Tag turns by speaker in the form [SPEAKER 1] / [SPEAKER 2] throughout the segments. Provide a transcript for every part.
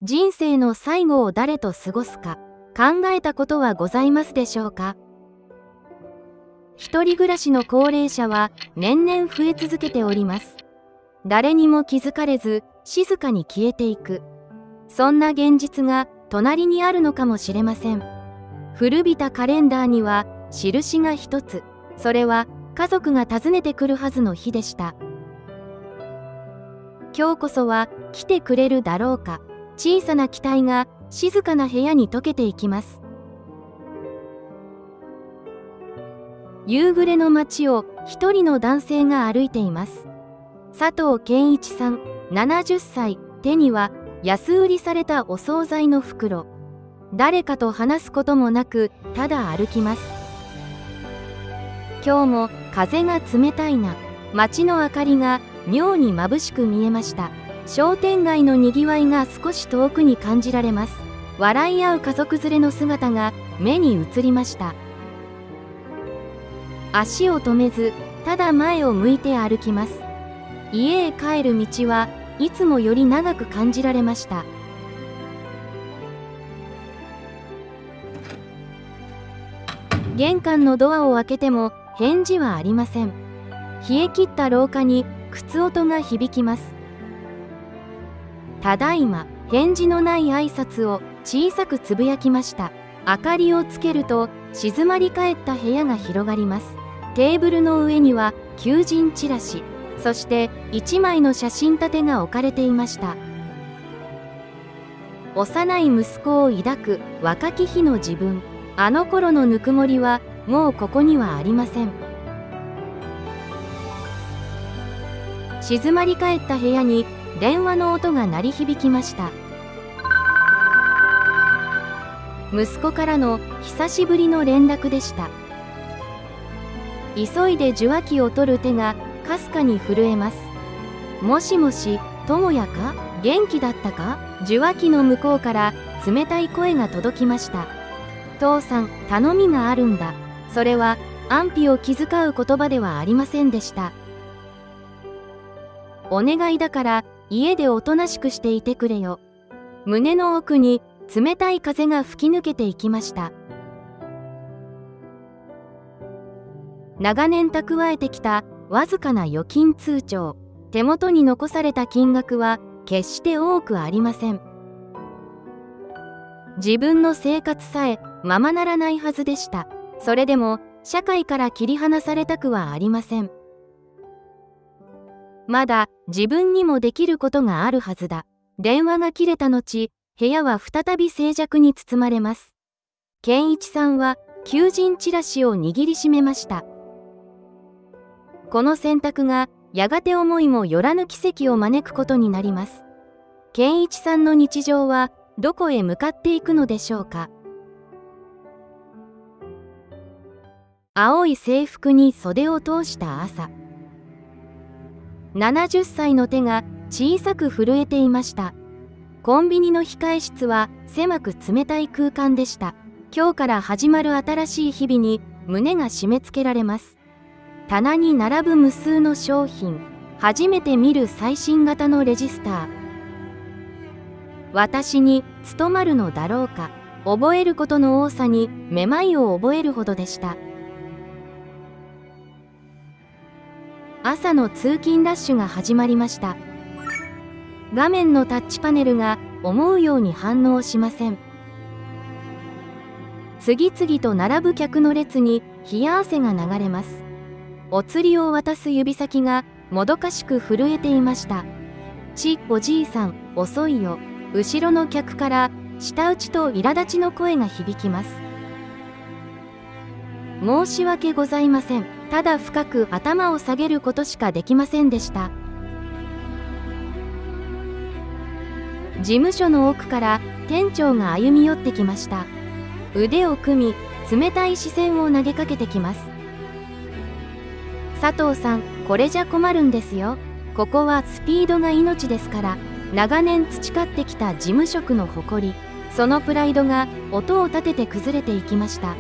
[SPEAKER 1] 人生の最後を誰と過ごすか考えたことはございますでしょうか。一人暮らしの高齢者は年々増え続けております。誰にも気づかれず静かに消えていく、そんな現実が隣にあるのかもしれません。古びたカレンダーには印が一つ、それは家族が訪ねてくるはずの日でした。今日こそは来てくれるだろうか。小さな期待が静かな部屋に溶けていきます。夕暮れの街を一人の男性が歩いています。佐藤健一さん、70歳。手には安売りされたお惣菜の袋。誰かと話すこともなくただ歩きます。今日も風が冷たいな。街の明かりが妙に眩しく見えました。商店街のにぎわいが少し遠くに感じられます。笑い合う家族連れの姿が目に映りました。足を止めずただ前を向いて歩きます。家へ帰る道はいつもより長く感じられました。玄関のドアを開けても返事はありません。冷え切った廊下に靴音が響きます。ただいま。返事のない挨拶を小さくつぶやきました。明かりをつけると静まり返った部屋が広がります。テーブルの上には求人チラシ、そして1枚の写真立てが置かれていました。幼い息子を抱く若き日の自分。あの頃のぬくもりはもうここにはありません。静まり返った部屋に電話の音が鳴り響きました。息子からの久しぶりの連絡でした。急いで受話器を取る手がかすかに震えます。もしもし、智也か？元気だったか？受話器の向こうから冷たい声が届きました。父さん、頼みがあるんだ。それは安否を気遣う言葉ではありませんでした。お願いだから家でおとなしくしていてくれよ。胸の奥に冷たい風が吹き抜けていきました。長年蓄えてきたわずかな預金通帳。手元に残された金額は決して多くありません。自分の生活さえままならないはずでした。それでも社会から切り離されたくはありません。まだ自分にもできることがあるはずだ。電話が切れた後、部屋は再び静寂に包まれます。健一さんは求人チラシを握りしめました。この選択がやがて思いもよらぬ奇跡を招くことになります。健一さんの日常はどこへ向かっていくのでしょうか。青い制服に袖を通した朝。70歳の手が小さく震えていました。コンビニの控え室は狭く冷たい空間でした。今日から始まる新しい日々に胸が締め付けられます。棚に並ぶ無数の商品、初めて見る最新型のレジスター。私に務まるのだろうか。覚えることの多さにめまいを覚えるほどでした。朝の通勤ラッシュが始まりました。画面のタッチパネルが思うように反応しません。次々と並ぶ客の列に冷や汗が流れます。お釣りを渡す指先がもどかしく震えていました。おじいさん、遅いよ。後ろの客から舌打ちと苛立ちの声が響きます。申し訳ございません。ただ深く頭を下げることしかできませんでした。事務所の奥から店長が歩み寄ってきました。腕を組み、冷たい視線を投げかけてきます。佐藤さん、これじゃ困るんですよ。ここはスピードが命ですから。長年培ってきた事務職の誇り、そのプライドが音を立てて崩れていきました。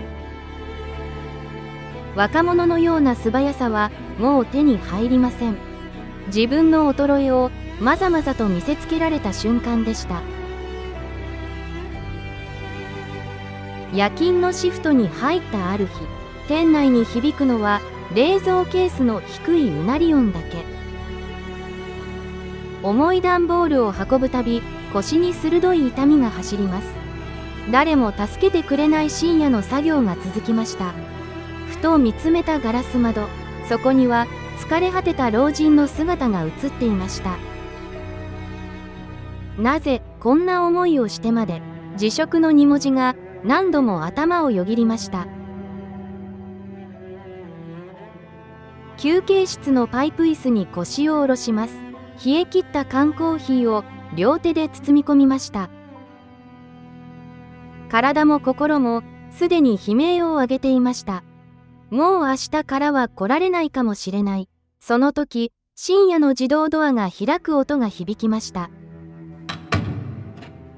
[SPEAKER 1] 若者のような素早さはもう手に入りません。自分の衰えをまざまざと見せつけられた瞬間でした。夜勤のシフトに入ったある日、店内に響くのは冷蔵ケースの低いうなり音だけ。重い段ボールを運ぶたび、腰に鋭い痛みが走ります。誰も助けてくれない深夜の作業が続きました。ふと見つめたガラス窓、そこには疲れ果てた老人の姿が映っていました。なぜこんな思いをしてまで、辞職の2文字が何度も頭をよぎりました。休憩室のパイプ椅子に腰を下ろします。冷え切った缶コーヒーを両手で包み込みました。体も心もすでに悲鳴を上げていました。もう明日からは来られないかもしれない。その時、深夜の自動ドアが開く音が響きました。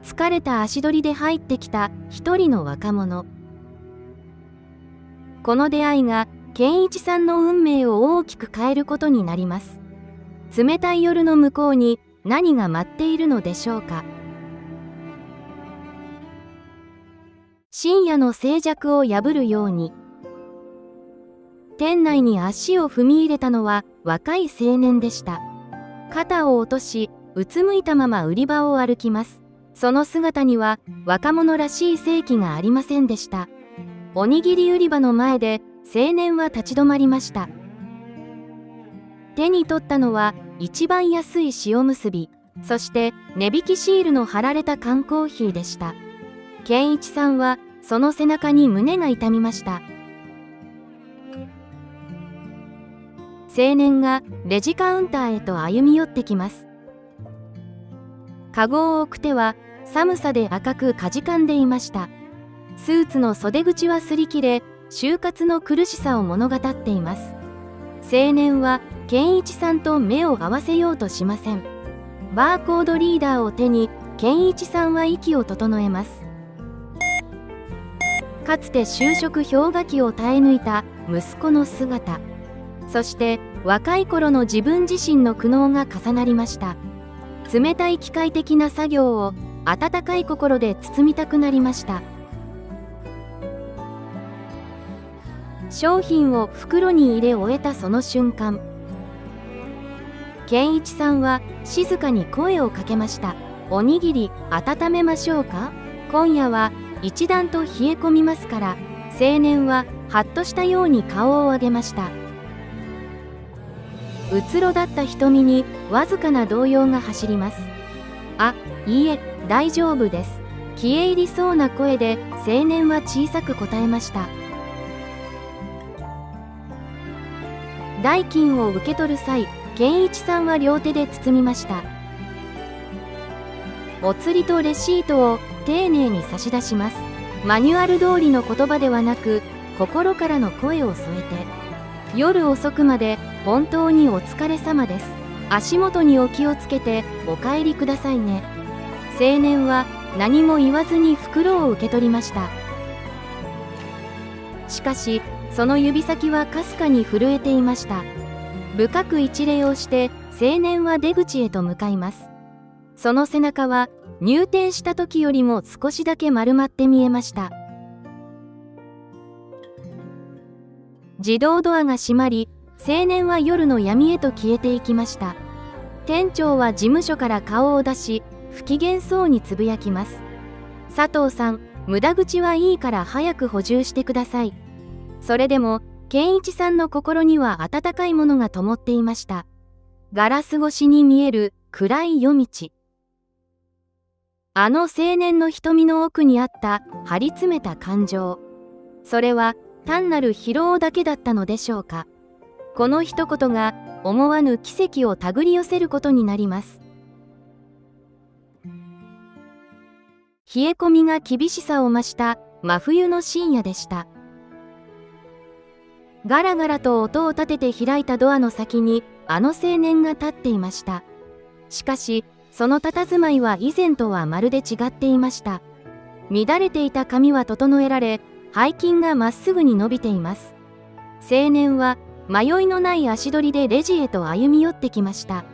[SPEAKER 1] 疲れた足取りで入ってきた一人の若者。この出会いが健一さんの運命を大きく変えることになります。冷たい夜の向こうに何が待っているのでしょうか。深夜の静寂を破るように。店内に足を踏み入れたのは若い青年でした。肩を落とし、うつむいたまま売り場を歩きます。その姿には若者らしい生気がありませんでした。おにぎり売り場の前で青年は立ち止まりました。手に取ったのは一番安い塩むすび、そして値引きシールの貼られた缶コーヒーでした。健一さんはその背中に胸が痛みました。青年がレジカウンターへと歩み寄ってきます。カゴを置く手は寒さで赤くかじかんでいました。スーツの袖口は擦り切れ、就活の苦しさを物語っています。青年は健一さんと目を合わせようとしません。バーコードリーダーを手に健一さんは息を整えます。かつて就職氷河期を耐え抜いた息子の姿、そして若い頃の自分自身の苦悩が重なりました。冷たい機械的な作業を温かい心で包みたくなりました。商品を袋に入れ終えたその瞬間、健一さんは静かに声をかけました。おにぎり温めましょうか？今夜は一段と冷え込みますから。青年ははっとしたように顔を上げました。うつろだった瞳にわずかな動揺が走ります。あ、いいえ、大丈夫です。消え入りそうな声で青年は小さく答えました。代金を受け取る際、健一さんは両手で包みました。お釣りとレシートを丁寧に差し出します。マニュアル通りの言葉ではなく、心からの声を添えて。夜遅くまで本当にお疲れ様です。足元にお気をつけてお帰りくださいね。青年は何も言わずに袋を受け取りました。しかしその指先はかすかに震えていました。深く一礼をして青年は出口へと向かいます。その背中は入店した時よりも少しだけ丸まって見えました。自動ドアが閉まり、青年は夜の闇へと消えていきました。店長は事務所から顔を出し、不機嫌そうにつぶやきます。佐藤さん、無駄口はいいから早く補充してください。それでも、健一さんの心には温かいものが灯っていました。ガラス越しに見える暗い夜道。あの青年の瞳の奥にあった張り詰めた感情。それは、単なる疲労だけだったのでしょうか。この一言が思わぬ奇跡を手繰り寄せることになります。冷え込みが厳しさを増した真冬の深夜でした。ガラガラと音を立てて開いたドアの先にあの青年が立っていました。しかしその佇まいは以前とはまるで違っていました。乱れていた髪は整えられ、背筋がまっすぐに伸びています。青年は迷いのない足取りでレジへと歩み寄ってきました。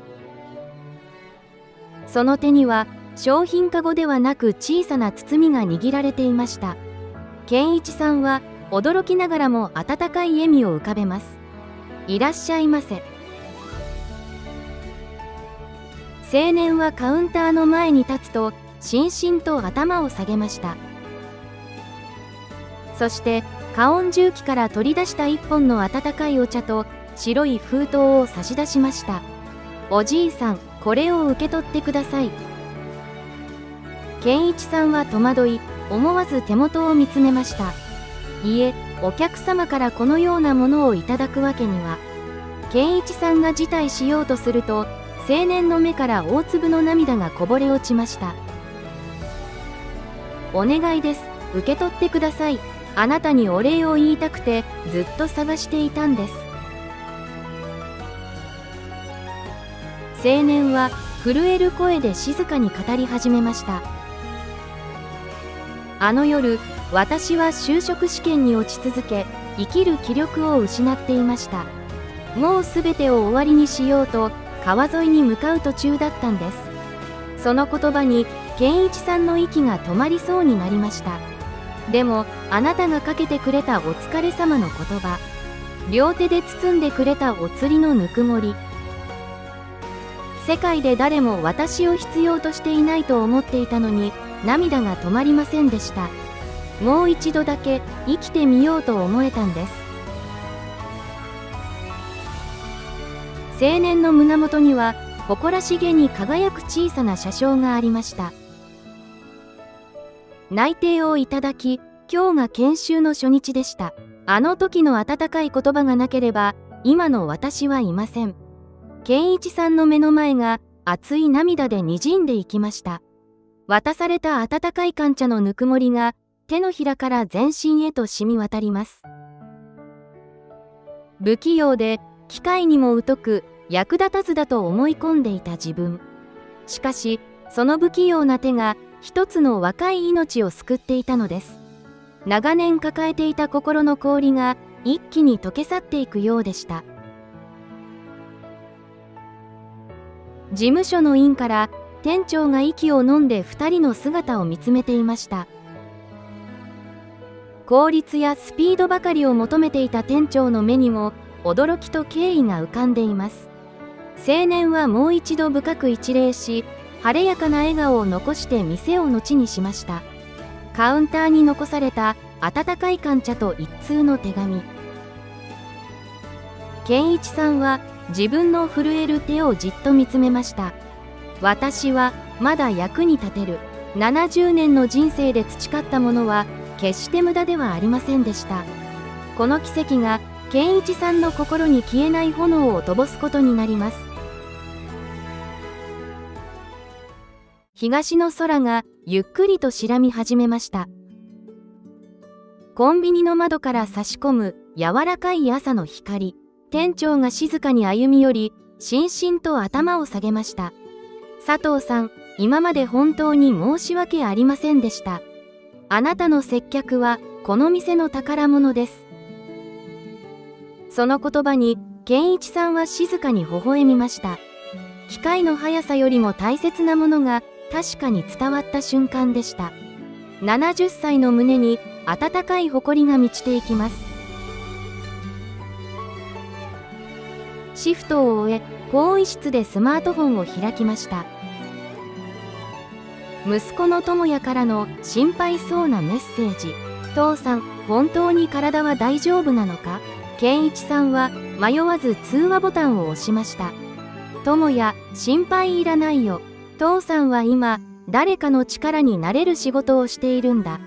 [SPEAKER 1] その手には商品かごではなく小さな包みが握られていました。健一さんは驚きながらも温かい笑みを浮かべます。いらっしゃいませ。青年はカウンターの前に立つと、しんしんと頭を下げました。そして、加温重機から取り出した一本の温かいお茶と白い封筒を差し出しました。おじいさん、これを受け取ってください。健一さんは戸惑い、思わず手元を見つめました。いえ、お客様からこのようなものをいただくわけには。健一さんが辞退しようとすると、青年の目から大粒の涙がこぼれ落ちました。お願いです。受け取ってください。あなたにお礼を言いたくてずっと探していたんです。青年は震える声で静かに語り始めました。あの夜、私は就職試験に落ち続け、生きる気力を失っていました。もうすべてを終わりにしようと川沿いに向かう途中だったんです。その言葉に健一さんの息が止まりそうになりました。でもあなたがかけてくれたお疲れ様の言葉、両手で包んでくれたお釣りのぬくもり、世界で誰も私を必要としていないと思っていたのに涙が止まりませんでした。もう一度だけ生きてみようと思えたんです。青年の胸元には誇らしげに輝く小さな車掌がありました。内定をいただき、今日が研修の初日でした。あの時の温かい言葉がなければ今の私はいません。健一さんの目の前が熱い涙でにじんでいきました。渡された温かい甘茶のぬくもりが手のひらから全身へと染み渡ります。不器用で機械にも疎く役立たずだと思い込んでいた自分。しかしその不器用な手が一つの若い命を救っていたのです。長年抱えていた心の氷が一気に溶け去っていくようでした。事務所の院から店長が息を飲んで2人の姿を見つめていました。効率やスピードばかりを求めていた店長の目にも驚きと敬意が浮かんでいます。青年はもう一度深く一礼し、晴れやかな笑顔を残して店を後にしました。カウンターに残された温かい甘茶と一通の手紙。健一さんは自分の震える手をじっと見つめました。私はまだ役に立てる。70年の人生で培ったものは決して無駄ではありませんでした。この奇跡が健一さんの心に消えない炎を灯すことになります。東の空がゆっくりと白み始めました。コンビニの窓から差し込む柔らかい朝の光。店長が静かに歩み寄り、しんしんと頭を下げました。佐藤さん、今まで本当に申し訳ありませんでした。あなたの接客はこの店の宝物です。その言葉に健一さんは静かに微笑みました。機械の速さよりも大切なものが確かに伝わった瞬間でした。70歳の胸に温かい誇りが満ちていきます。シフトを終え、更衣室でスマートフォンを開きました。息子の智也からの心配そうなメッセージ。父さん、本当に体は大丈夫なのか？健一さんは迷わず通話ボタンを押しました。智也、心配いらないよ。父さんは今、誰かの力になれる仕事をしているんだ。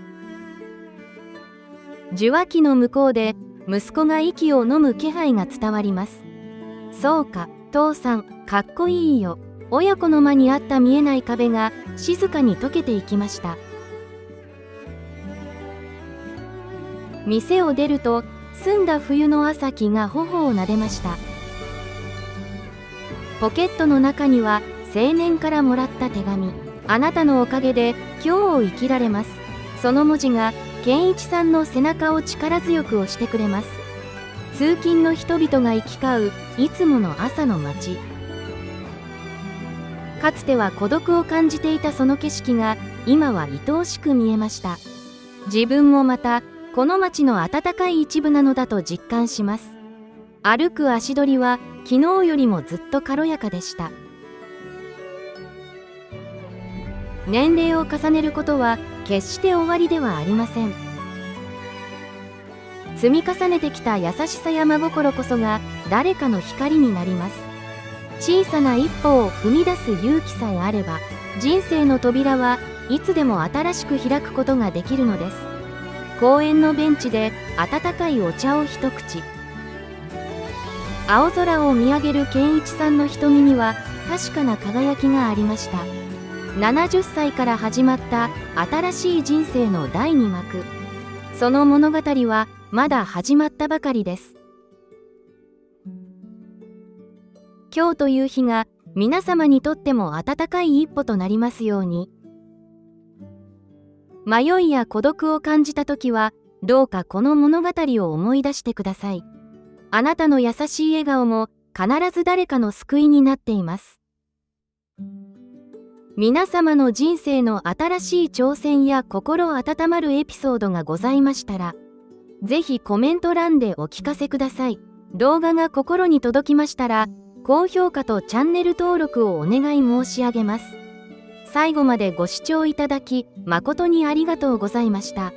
[SPEAKER 1] 受話器の向こうで息子が息を飲む気配が伝わります。そうか、父さん、かっこいいよ。親子の間にあった見えない壁が静かに溶けていきました。店を出ると、澄んだ冬の朝日が頬を撫でました。ポケットの中には青年からもらった手紙。あなたのおかげで今日を生きられます。その文字が健一さんの背中を力強く押してくれます。通勤の人々が行き交ういつもの朝の街。かつては孤独を感じていたその景色が今は愛おしく見えました。自分もまたこの街の温かい一部なのだと実感します。歩く足取りは昨日よりもずっと軽やかでした。年齢を重ねることは決して終わりではありません。積み重ねてきた優しさや真心こそが誰かの光になります。小さな一歩を踏み出す勇気さえあれば、人生の扉はいつでも新しく開くことができるのです。公園のベンチで温かいお茶を一口。青空を見上げる健一さんの瞳には確かな輝きがありました。70歳から始まった新しい人生の第2幕。その物語はまだ始まったばかりです。今日という日が皆様にとっても温かい一歩となりますように。迷いや孤独を感じたときは、どうかこの物語を思い出してください。あなたの優しい笑顔も必ず誰かの救いになっています。皆様の人生の新しい挑戦や心温まるエピソードがございましたら、ぜひコメント欄でお聞かせください。動画が心に届きましたら、高評価とチャンネル登録をお願い申し上げます。最後までご視聴いただき、誠にありがとうございました。